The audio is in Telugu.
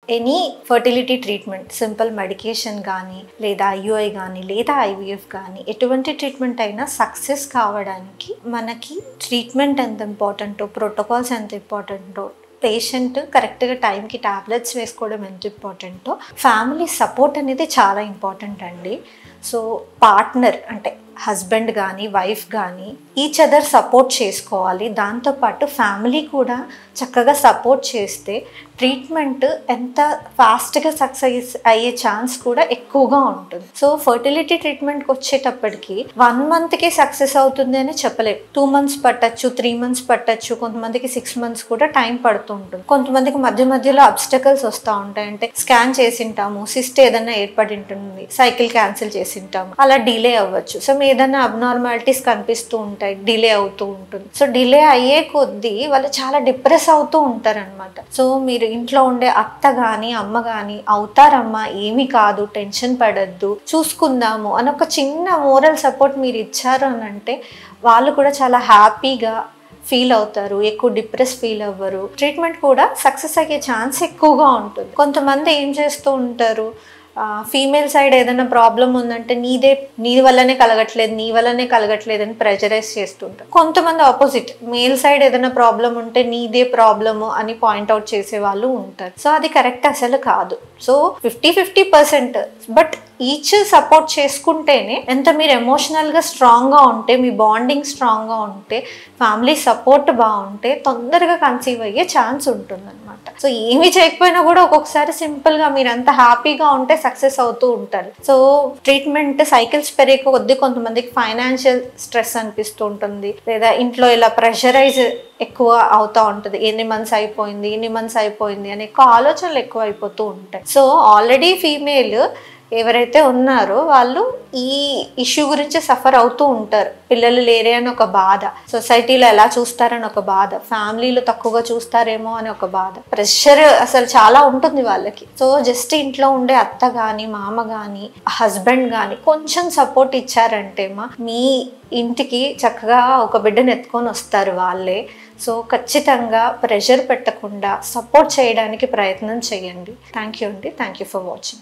Any fertility treatment simple medication కానీ లేదా ఐయుఐ కానీ లేదా ఐవీఎఫ్ కానీ ఎటువంటి ట్రీట్మెంట్ అయినా సక్సెస్ కావడానికి మనకి ట్రీట్మెంట్ ఎంత ఇంపార్టెంటో ప్రోటోకాల్స్ ఎంత ఇంపార్టెంటో పేషెంట్ కరెక్ట్గా టైంకి టాబ్లెట్స్ వేసుకోవడం ఎంత ఇంపార్టెంటో ఫ్యామిలీ సపోర్ట్ అనేది చాలా ఇంపార్టెంట్ అండి. సో పార్ట్నర్ అంటే హస్బెండ్ కానీ వైఫ్ కానీ ఈచ్ అదర్ సపోర్ట్ చేసుకోవాలి. దాంతోపాటు ఫ్యామిలీ కూడా చక్కగా సపోర్ట్ చేస్తే ట్రీట్మెంట్ ఎంత ఫాస్ట్గా సక్సెస్ అయ్యే ఛాన్స్ కూడా ఎక్కువగా ఉంటుంది. సో ఫర్టిలిటీ ట్రీట్మెంట్కి వచ్చేటప్పటికి 1 monthకే సక్సెస్ అవుతుంది అని చెప్పలేము. 2 months పట్టచ్చు, 3 months పట్టచ్చు, కొంతమందికి 6 months కూడా టైం పడుతూ ఉంటుంది. కొంతమందికి మధ్యలో అబ్స్టకల్స్ వస్తూ ఉంటాయి. అంటే స్కాన్ చేసింటాము, సిస్ట్ ఏదైనా ఏర్పడి ఉంటుంది, సైకిల్ క్యాన్సిల్ చేసింటాము, అలా డిలే అవ్వచ్చు. సో ఏదైనా అబ్నార్మాలిటీస్ కనిపిస్తూ ఉంటాయి, డిలే అవుతూ ఉంటుంది. సో డిలే అయ్యే కొద్దీ వాళ్ళు చాలా డిప్రెస్ అవుతూ ఉంటారనమాట. సో మీరు ఇంట్లో ఉండే అత్త కానీ అమ్మ కానీ అవుతారమ్మా, ఏమీ కాదు, టెన్షన్ పడద్దు, చూసుకుందాము అని ఒక చిన్న మోరల్ సపోర్ట్ మీరు ఇచ్చారు అని అంటే వాళ్ళు కూడా చాలా హ్యాపీగా ఫీల్ అవుతారు, ఎక్కువ డిప్రెస్ ఫీల్ అవ్వరు. ట్రీట్మెంట్ కూడా సక్సెస్ అయ్యే ఛాన్స్ ఎక్కువగా ఉంటుంది. కొంతమంది ఏం చేస్తూ ఉంటారు, ఫీమేల్ సైడ్ ఏదైనా ప్రాబ్లం ఉందంటే నీ వల్లనే కలగట్లేదు అని ప్రెజరైజ్ చేస్తుంటారు. కొంతమంది ఆపోజిట్, మేల్ సైడ్ ఏదైనా ప్రాబ్లం ఉంటే నీదే ప్రాబ్లము అని పాయింట్అవుట్ చేసే వాళ్ళు ఉంటారు. సో అది కరెక్ట్ అసలు కాదు. సో 50-50%, బట్ ఈచ్ సపోర్ట్ చేసుకుంటేనే ఎంత మీరు ఎమోషనల్గా స్ట్రాంగ్గా ఉంటే, మీ బాండింగ్ స్ట్రాంగ్గా ఉంటే, ఫ్యామిలీ సపోర్ట్ బాగుంటే తొందరగా కన్సీవ్ అయ్యే ఛాన్స్ ఉంటుంది అనమాట. సో ఏమి చేయకపోయినా కూడా ఒక్కొక్కసారి సింపుల్గా మీరు అంత హ్యాపీగా ఉంటే సక్సెస్ అవుతూ ఉంటారు. సో ట్రీట్మెంట్ సైకిల్స్ పెరిగే కొద్దీ కొంతమందికి ఫైనాన్షియల్ స్ట్రెస్ అనిపిస్తూ ఉంటుంది, లేదా ఇంట్లో ఇలా ప్రెషరైజ్ ఎక్కువ అవుతూ ఉంటుంది. ఎన్ని మంత్స్ అయిపోయింది అనే ఆలోచనలు ఎక్కువ అయిపోతూ ఉంటాయి. సో ఆల్రెడీ ఫీమేల్ ఎవరైతే ఉన్నారో వాళ్ళు ఈ ఇష్యూ గురించి సఫర్ అవుతూ ఉంటారు. పిల్లలు లేరే అని ఒక బాధ, సొసైటీలో ఎలా చూస్తారని ఒక బాధ, ఫ్యామిలీలో తక్కువగా చూస్తారేమో అని ఒక బాధ, ప్రెషర్ అసలు చాలా ఉంటుంది వాళ్ళకి. సో జస్ట్ ఇంట్లో ఉండే అత్త కానీ మామ కానీ హస్బెండ్ కానీ కొంచెం సపోర్ట్ ఇచ్చారంటే మీ ఇంటికి చక్కగా ఒక బిడ్డను ఎత్తుకొని వస్తారు వాళ్ళే. సో ఖచ్చితంగా ప్రెషర్ పెట్టకుండా సపోర్ట్ చేయడానికి ప్రయత్నం చేయండి. థ్యాంక్ యూ అండి. Thank you for watching.